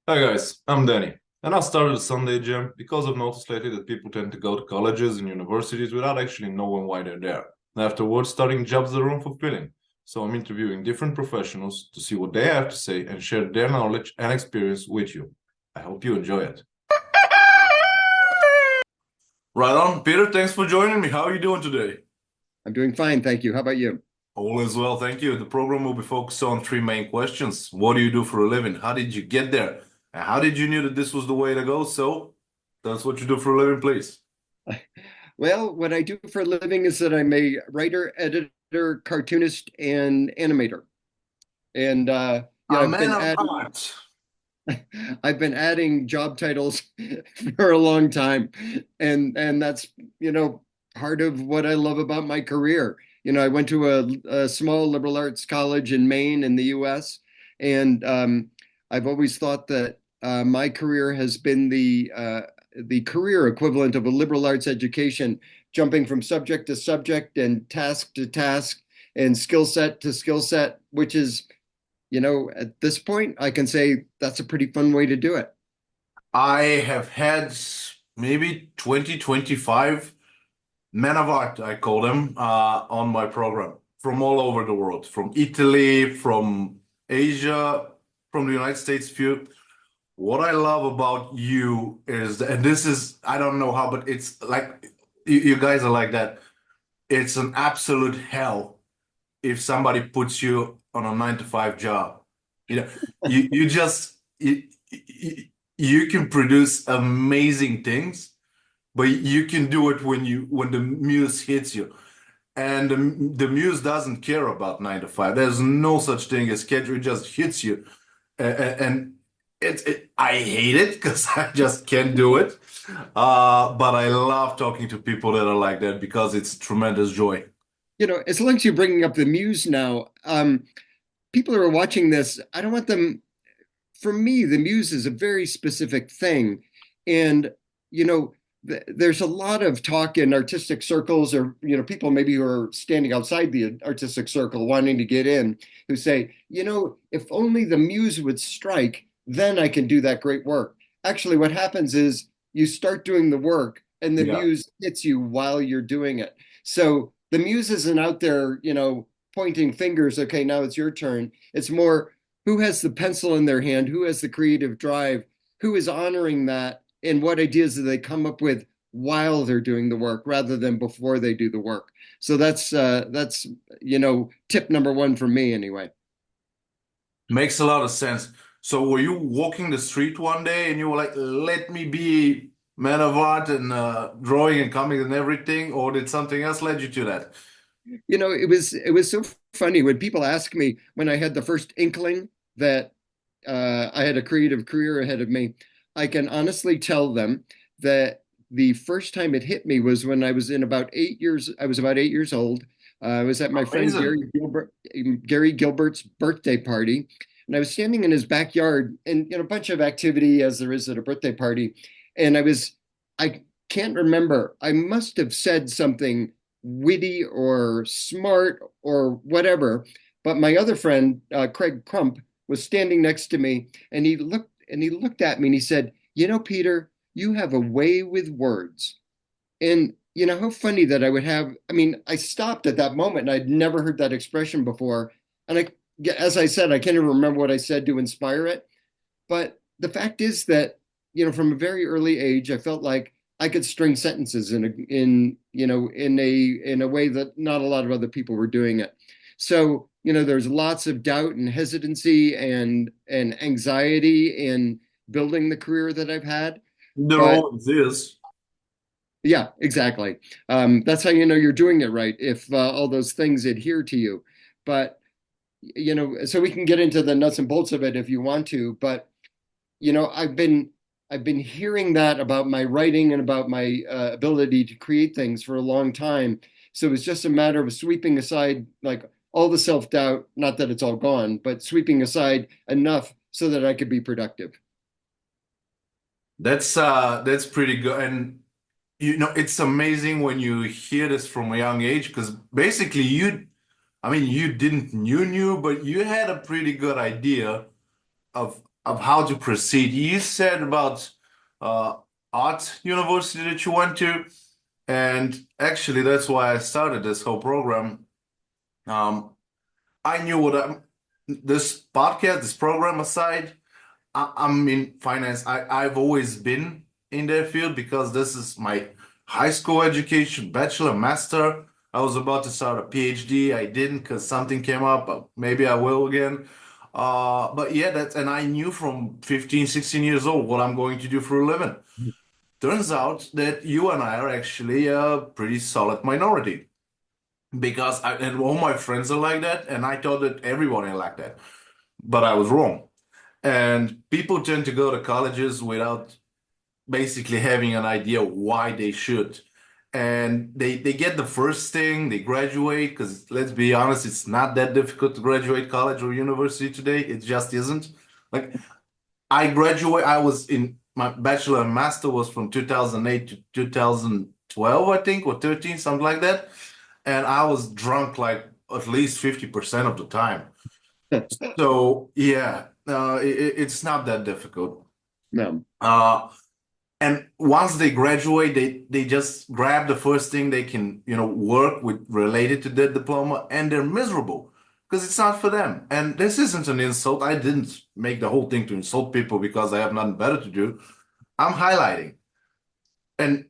Hi guys, I'm Danny, and I started a Sunday gym because I've noticed lately that people tend to go to colleges and universities without actually knowing why they're there. And afterwards, starting jobs that are unfulfilling. So I'm interviewing different professionals to see what they have to say and share their knowledge and experience with you. I hope you enjoy it. Right on, Peter. Thanks for joining me. How are you doing today? I'm doing fine, thank you. How about you? All is well, thank you. The program will be focused on three main questions. What do you do for a living? How did you get there? And how did you knew that this was the way to go? So that's what you do for a living, please. Well, what I do for a living is that I'm a writer, editor, cartoonist, and animator. And A man of art. I've been adding job titles for a long time, and that's part of what I love about my career. I went to a small liberal arts college in Maine in the U.S., and I've always thought that my career has been the career equivalent of a liberal arts education, jumping from subject to subject and task to task and skill set to skill set, which is at this point, I can say that's a pretty fun way to do it. I have had maybe 20, 25 men of art, I call them, on my program from all over the world, from Italy, from Asia, from the United States. Few. What I love about you is, and this is, I don't know how, but it's like you guys are like that. It's an absolute hell if somebody puts you on a 9 to 5 job. You know, you just you can produce amazing things, but you can do it when the muse hits you. And the muse doesn't care about 9 to 5. There's no such thing as schedule, it just hits you. And I hate it because I just can't do it. But I love talking to people that are like that because it's tremendous joy. As long as you're bringing up the muse now, people who are watching this, I don't want them. For me, the muse is a very specific thing, and there's a lot of talk in artistic circles, or people maybe who are standing outside the artistic circle wanting to get in, who say, if only the muse would strike, then I can do that great work. Actually, what happens is you start doing the work, and the Yeah. muse hits you while you're doing it. So the muse isn't out there, pointing fingers. Okay, now it's your turn. It's more who has the pencil in their hand, who has the creative drive, who is honoring that, and what ideas do they come up with while they're doing the work rather than before they do the work. So that's tip number one for me anyway. Makes a lot of sense. So were you walking the street one day and you were like, let me be man of art and drawing and comics and everything, or did something else lead you to that? It was so funny when people ask me when I had the first inkling that I had a creative career ahead of me. I can honestly tell them that the first time it hit me was when I was in about 8 years. I was about 8 years old. I was at my friend Amazing. Gary Gilbert's birthday party, and I was standing in his backyard, and a bunch of activity as there is at a birthday party. And I can't remember. I must have said something witty or smart or whatever. But my other friend, Craig Crump, was standing next to me, and he looked at me and he said, Peter, you have a way with words. And how funny that I would have. I mean, I stopped at that moment and I'd never heard that expression before. And as I said, I can't even remember what I said to inspire it. But the fact is that, from a very early age, I felt like I could string sentences in a way that not a lot of other people were doing it. So, there's lots of doubt and hesitancy and anxiety in building the career that I've had. There But always is. yeah, exactly. That's how you know you're doing it right, if all those things adhere to you. But so we can get into the nuts and bolts of it if you want to. But I've been hearing that about my writing and about my ability to create things for a long time. So it's just a matter of sweeping aside like all the self-doubt, not that it's all gone, but sweeping aside enough so that I could be productive. That's pretty good. And it's amazing when you hear this from a young age because basically I mean, you didn't knew, but you had a pretty good idea of of how to proceed. You said about uh, art university that you went to, and actually that's why I started this whole program. Um, I knew what this podcast, this program aside, I'm in finance. I've always been in that field because this is my high school education, bachelor, master. I was about to start a PhD. I didn't because something came up. But maybe I will again. But yeah, and I knew from 15, 16 years old what I'm going to do for a living. Turns out that you and I are actually a pretty solid minority because and all my friends are like that, and I thought that everyone is like that, but I was wrong. And people tend to go to colleges without basically having an idea why they should. And they get the first thing, they graduate, because let's be honest, it's not that difficult to graduate college or university today. It just isn't. Like I was in my bachelor and master was from 2008 to 2012, I think, or 13, something like that. And I was drunk like at least 50% of the time. So yeah, it's not that difficult. No. Uh, and once they graduate, they just grab the first thing they can, work with related to their diploma, and they're miserable because it's not for them. And this isn't an insult. I didn't make the whole thing to insult people because I have nothing better to do. I'm highlighting. And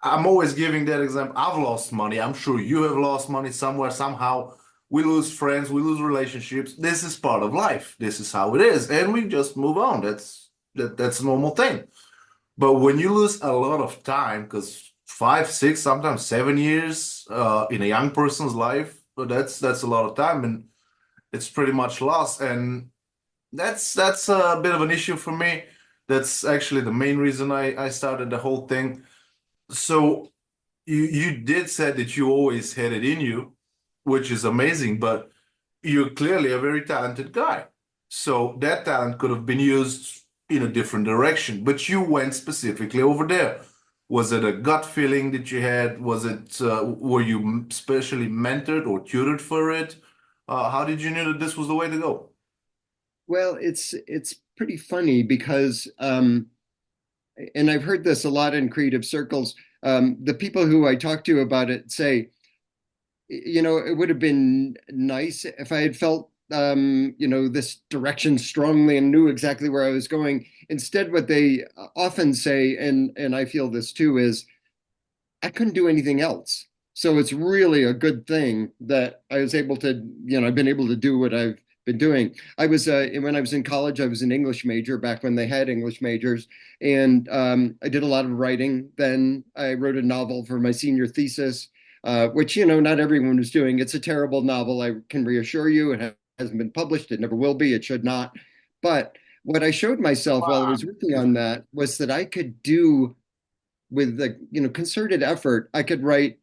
I'm always giving that example. I've lost money. I'm sure you have lost money somewhere, somehow. We lose friends, we lose relationships. This is part of life. This is how it is. And we just move on. That's a normal thing. But when you lose a lot of time, because 5, 6, sometimes 7 years in a young person's life, well, that's a lot of time, and it's pretty much lost. And that's a bit of an issue for me. That's actually the main reason I started the whole thing. So you did say that you always had it in you, which is amazing, but you're clearly a very talented guy. So that talent could have been used in a different direction, but you went specifically over there. Was it a gut feeling that you had? Were you specially mentored or tutored for it? How did you know that this was the way to go? Well, it's pretty funny because and I've heard this a lot in creative circles. The people who I talk to about it say, it would have been nice if I had felt, this direction strongly and knew exactly where I was going. Instead, what they often say, and I feel this too, is I couldn't do anything else. So it's really a good thing that I was able to, I've been able to do what I've been doing. When I was in college, I was an English major back when they had English majors. And I did a lot of writing. Then I wrote a novel for my senior thesis, which, not everyone was doing. It's a terrible novel. I can reassure you. It hasn't been published. It never will be. It should not. But what I showed myself while I was working on that was that I could do with the concerted effort, I could write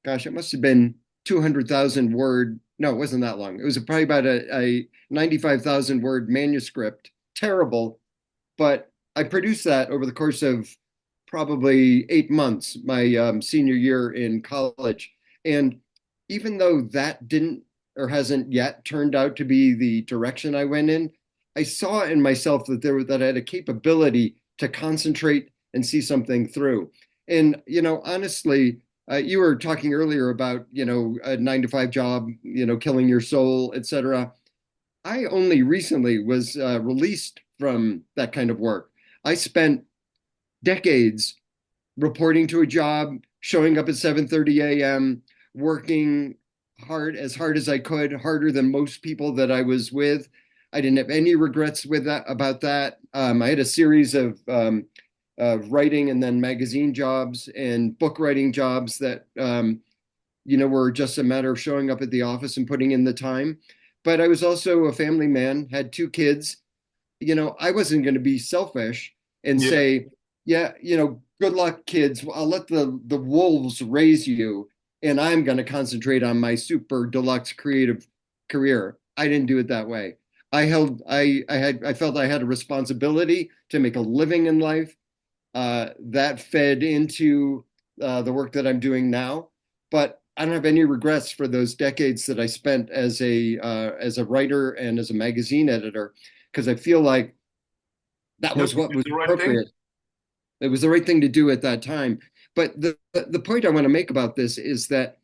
gosh, it must have been 200,000 word. No, it wasn't that long. It was probably about a 95,000 word manuscript. Terrible, but I produced that over the course of probably 8 months, my senior year in college. And even though that didn't or hasn't yet turned out to be the direction I went in, I saw in myself that I had a capability to concentrate and see something through. And honestly, you were talking earlier about a 9 to 5 job, killing your soul, etc. I only recently was released from that kind of work. I spent decades reporting to a job, showing up at 7:30 a.m., working hard as I could, harder than most people that I was with. I didn't have any regrets with that about that. I had a series of writing and then magazine jobs and book writing jobs that were just a matter of showing up at the office and putting in the time. But I was also a family man, had 2 kids. I wasn't going to be selfish and Yeah. say, yeah, good luck, kids. I'll let the wolves raise you, and I'm going to concentrate on my super deluxe creative career. I didn't do it that way. I felt I had a responsibility to make a living in life. That fed into the work that I'm doing now. But I don't have any regrets for those decades that I spent as a writer and as a magazine editor, because I feel like that You was what did was the right thing. appropriate. It was the right thing to do at that time. But the point I want to make about this is that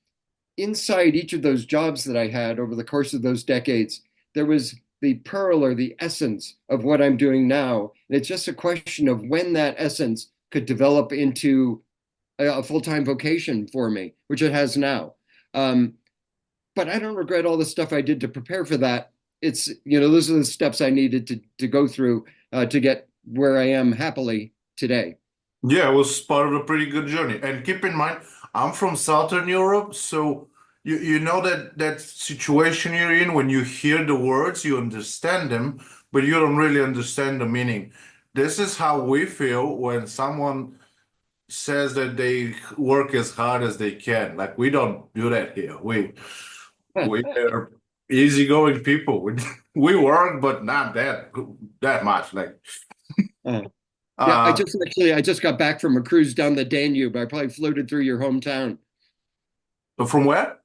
inside each of those jobs that I had over the course of those decades, there was the pearl or the essence of what I'm doing now. And it's just a question of when that essence could develop into a full-time vocation for me, which it has now. Um, but I don't regret all the stuff I did to prepare for that. It's, those are the steps I needed to go through to get where I am happily today. Yeah, it was part of a pretty good journey. And keep in mind, I'm from Southern Europe, so you know that situation you're in when you hear the words, you understand them, but you don't really understand the meaning. This is how we feel when someone says that they work as hard as they can. Like we don't do that here. We are easygoing people. We work, but not that much. Like Uh, yeah, uh I just got back from a cruise down the Danube. I probably floated through your hometown. from where?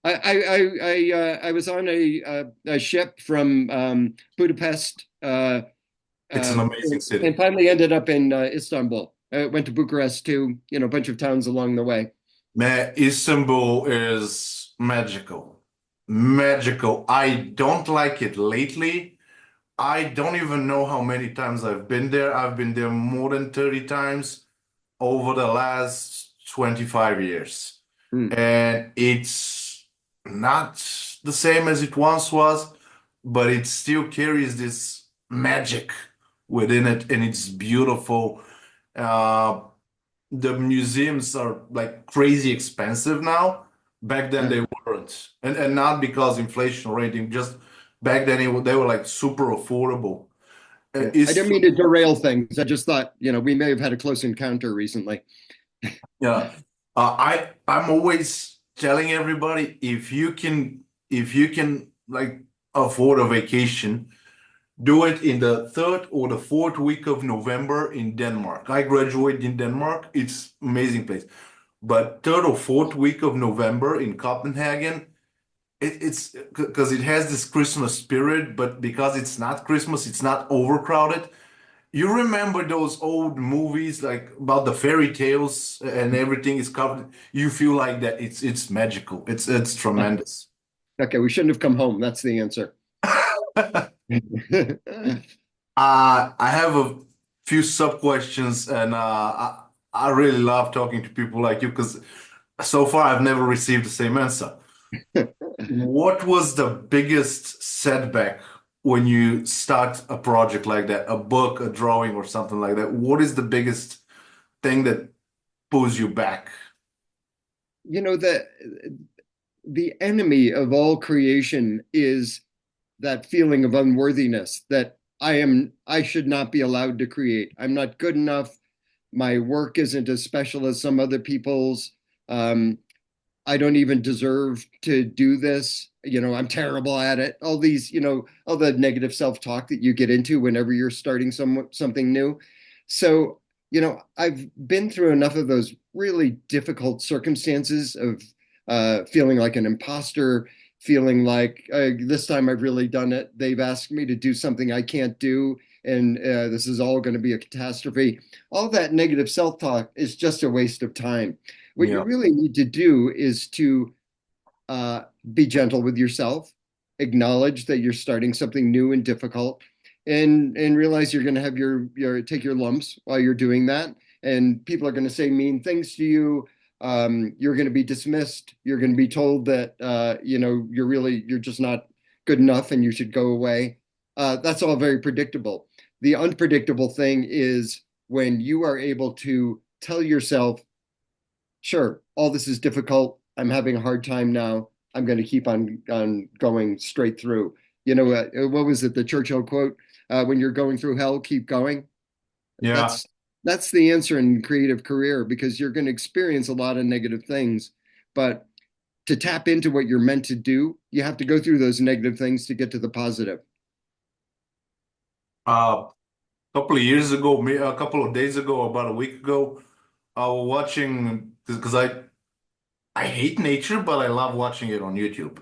I was on a ship from Budapest It's an amazing and city. finally ended up in Istanbul. I went to Bucharest too, a bunch of towns along the way. Man, Istanbul is magical. Magical. I don't like it lately. I don't even know how many times I've been there. I've been there more than 30 times over the last 25 years. Mm, And it's not the same as it once was, but it still carries this magic within it, and it's beautiful. Uh, the museums are like crazy expensive now. Back then uh, they weren't, and not because inflation or anything. Just back then they were like super affordable. yeah. I It's didn't mean to derail things. I just thought, we may have had a close encounter recently. yeah. I'm always telling everybody if you can like afford a vacation, do it in the third or the fourth week of November in Denmark. I graduated in Denmark. It's amazing place. But third or fourth week of November in Copenhagen, it's because it has this Christmas spirit, but because it's not Christmas, it's not overcrowded. You remember those old movies like about the fairy tales and everything is covered. You feel like that it's magical. It's tremendous. Okay, we shouldn't have come home. That's the answer. I have a few sub questions, and I really love talking to people like you because so far I've never received the same answer. What was the biggest setback when you start a project like that, a book, a drawing, or something like that? What is the biggest thing that pulls you back? You know, the enemy of all creation is that feeling of unworthiness that I should not be allowed to create. I'm not good enough. My work isn't as special as some other people's. Um, I don't even deserve to do this. I'm terrible at it. All these, all the negative self-talk that you get into whenever you're starting something new. So, I've been through enough of those really difficult circumstances of feeling like an imposter, feeling like this time I've really done it. They've asked me to do something I can't do, and this is all going to be a catastrophe. All that negative self-talk is just a waste of time. What you Yeah. really need to do is to uh, be gentle with yourself, acknowledge that you're starting something new and difficult, and realize you're going to have your take your lumps while you're doing that, and people are going to say mean things to you. You're going to be dismissed. You're going to be told that you're just not good enough and you should go away. That's all very predictable. The unpredictable thing is when you are able to tell yourself, sure, all this is difficult. I'm having a hard time now. I'm going to keep on going straight through. What was it? The Churchill quote: "When you're going through hell, keep going." Yeah. That's that's the answer in creative career because you're going to experience a lot of negative things, but to tap into what you're meant to do, you have to go through those negative things to get to the positive. A couple of years ago, a couple of days ago, about a week ago, I was watching because I hate nature, but I love watching it on YouTube.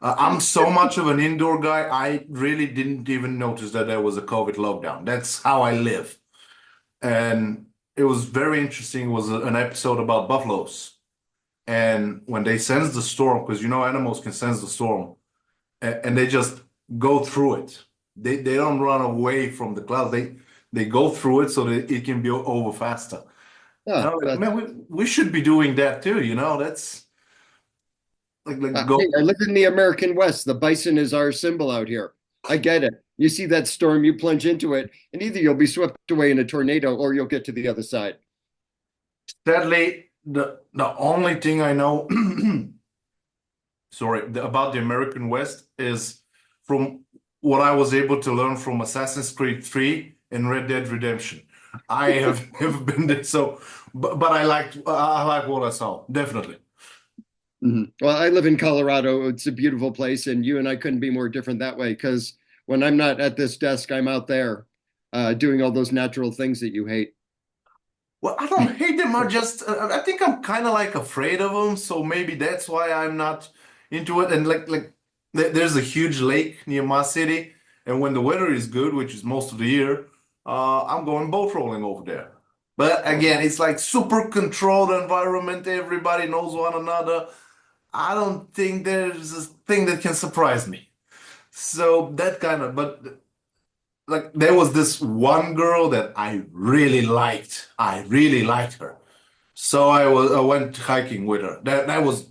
I'm so much of an indoor guy, I really didn't even notice that there was a COVID lockdown. That's how I live. And it was very interesting. It was an episode about buffaloes. And when they sense the storm, because you know animals can sense the storm, and they just go through it. They don't run away from the clouds. They go through it so that it can be over faster. And Ah, I'm like, but man, we should be doing that too, you know? That's like go. hey, I live in the American West. The bison is our symbol out here. I get it. You see that storm, you plunge into it, and either you'll be swept away in a tornado or you'll get to the other side. Sadly, the only thing I know, sorry, about the American West is from what I was able to learn from Assassin's Creed 3 and Red Dead Redemption. I have never been there, so but I like what I saw, definitely. Well, I live in Colorado. It's a beautiful place, and you and I couldn't be more different that way because when I'm not at this desk, I'm out there doing all those natural things that you hate. Well, I don't hate them. I think I'm kind of like afraid of them, so maybe that's why I'm not into it. And there's a huge lake near my city, and when the weather is good, which is most of the year, I'm going boat rolling over there. But again, it's like super controlled environment. Everybody knows one another. I don't think there's a thing that can surprise me. So that kind of, but like there was this one girl that I really liked. I really liked her. So I went hiking with her. That was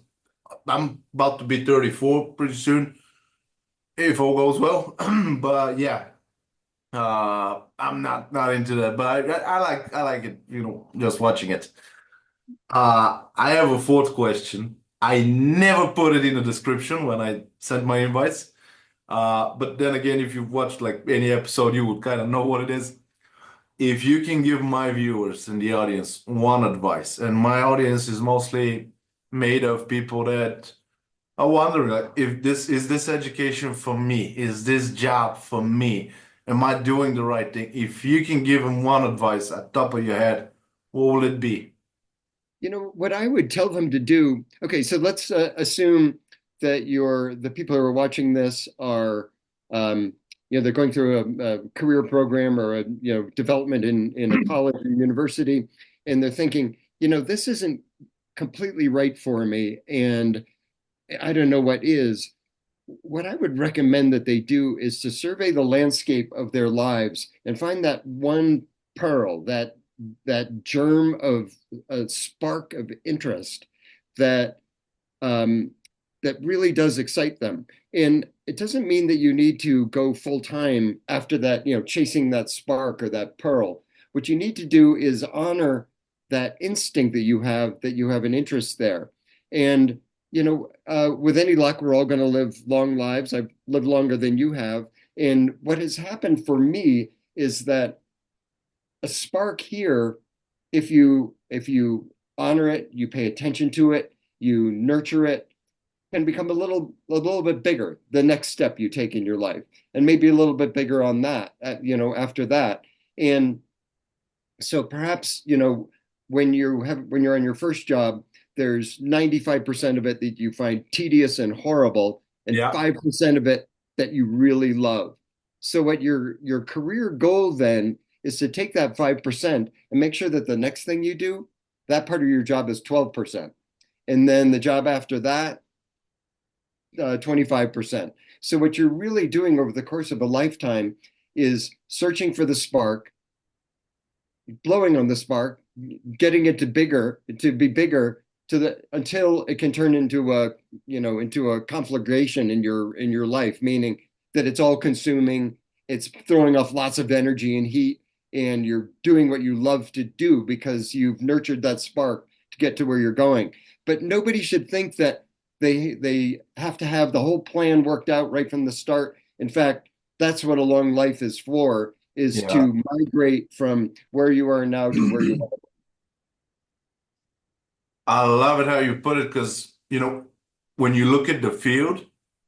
I'm about to be 34 pretty soon, if all goes well. But yeah, I'm not into that. But I like it, just watching it. I have a fourth question. I never put it in the description when I sent my invites. But then again, if you've watched like any episode, you would kind of know what it is. If you can give my viewers and the audience one advice, and my audience is mostly made of people that are wondering like, if this education for me? Is this job for me? Am I doing the right thing? If you can give them one advice at top of your head, what will it be? You know, what I would tell them to do. Okay, so let's assume that the people who are watching this are, they're going through a career program or a, development in a college or university, and they're thinking, this isn't completely right for me, and I don't know what is. What I would recommend that they do is to survey the landscape of their lives and find that one pearl, that germ of a spark of interest that um, that really does excite them. And it doesn't mean that you need to go full time after that, chasing that spark or that pearl. What you need to do is honor that instinct that you have an interest there. And with any luck, we're all going to live long lives. I've lived longer than you have. And what has happened for me is that a spark here, if you honor it, you pay attention to it, you nurture it, can become a little bit bigger the next step you take in your life, and maybe a little bit bigger on that, after that. And so perhaps, when you're on your first job, there's 95% of it that you find tedious and horrible, and Yeah. 5% of it that you really love. So what your career goal then is to take that 5% and make sure that the next thing you do, that part of your job is 12%. And then the job after that, 25%. So what you're really doing over the course of a lifetime is searching for the spark, blowing on the spark, getting it to be bigger until it can turn into a conflagration in your life, meaning that it's all consuming, it's throwing off lots of energy and heat, and you're doing what you love to do because you've nurtured that spark to get to where you're going. But nobody should think that they have to have the whole plan worked out right from the start. In fact, that's what a long life is for, is Yeah. to migrate from where you are now to where you are. I love it how you put it because, when you look at the field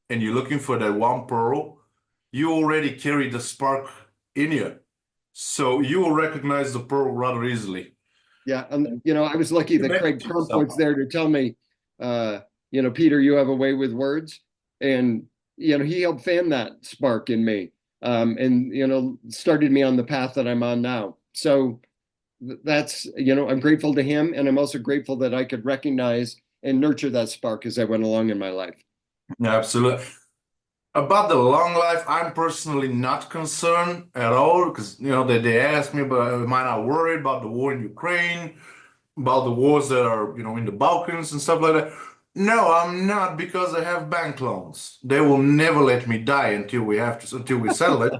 and you're looking for that one pearl, you already carry the spark in you. So you will recognize the pearl rather easily. Yeah, and I was lucky You that make it Craig to Crump was yourself. there to tell me, Peter, you have a way with words, and he helped fan that spark in me, and started me on the path that I'm on now. So that's I'm grateful to him, and I'm also grateful that I could recognize and nurture that spark as I went along in my life. Yeah, absolutely. About the long life, I'm personally not concerned at all because they asked me, but am I not worried about the war in Ukraine, about the wars that are in the Balkans and stuff like that? No, I'm not because I have bank loans. They will never let me die until we settle it.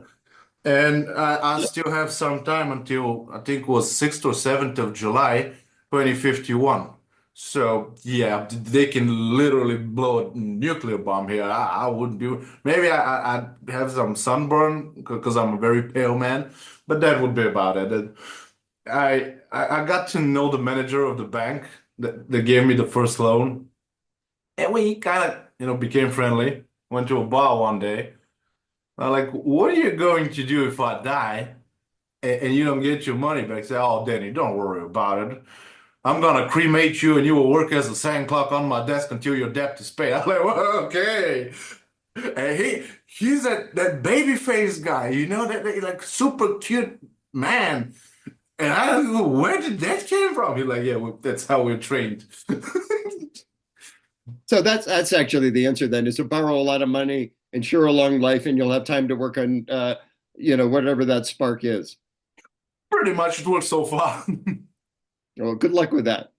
And I still have some time until I think it was 6th or 7th of July, 2051. So yeah, they can literally blow a nuclear bomb here. I wouldn't do. Maybe I'd have some sunburn because I'm a very pale man, but that would be about it. And I got to know the manager of the bank that gave me the first loan, and we kind of became friendly. Went to a bar one day. I'm like, what are you going to do if I die and you don't get your money back? Say, oh, Danny, don't worry about it. I'm gonna cremate you and you will work as a sand clock on my desk until your debt is paid. I'm like, well, okay. And he's that baby face guy, that like super cute man. And I don't know where did that came from. He's like, yeah, well, that's how we're trained. So that's actually the answer then, is to borrow a lot of money, ensure a long life, and you'll have time to work on whatever that spark is. Pretty much it works so far. Well, good luck with that.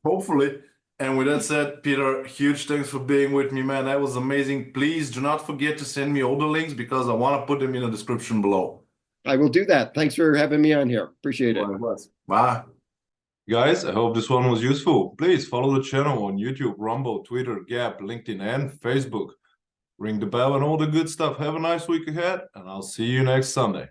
Hopefully. And with that said, Peter, huge thanks for being with me, man. That was amazing. Please do not forget to send me all the links because I want to put them in the description below. I will do that. Thanks for having me on here. Appreciate it. Bye. Guys, I hope this one was useful. Please follow the channel on YouTube, Rumble, Twitter, Gap, LinkedIn, and Facebook. Ring the bell and all the good stuff. Have a nice week ahead, and I'll see you next Sunday.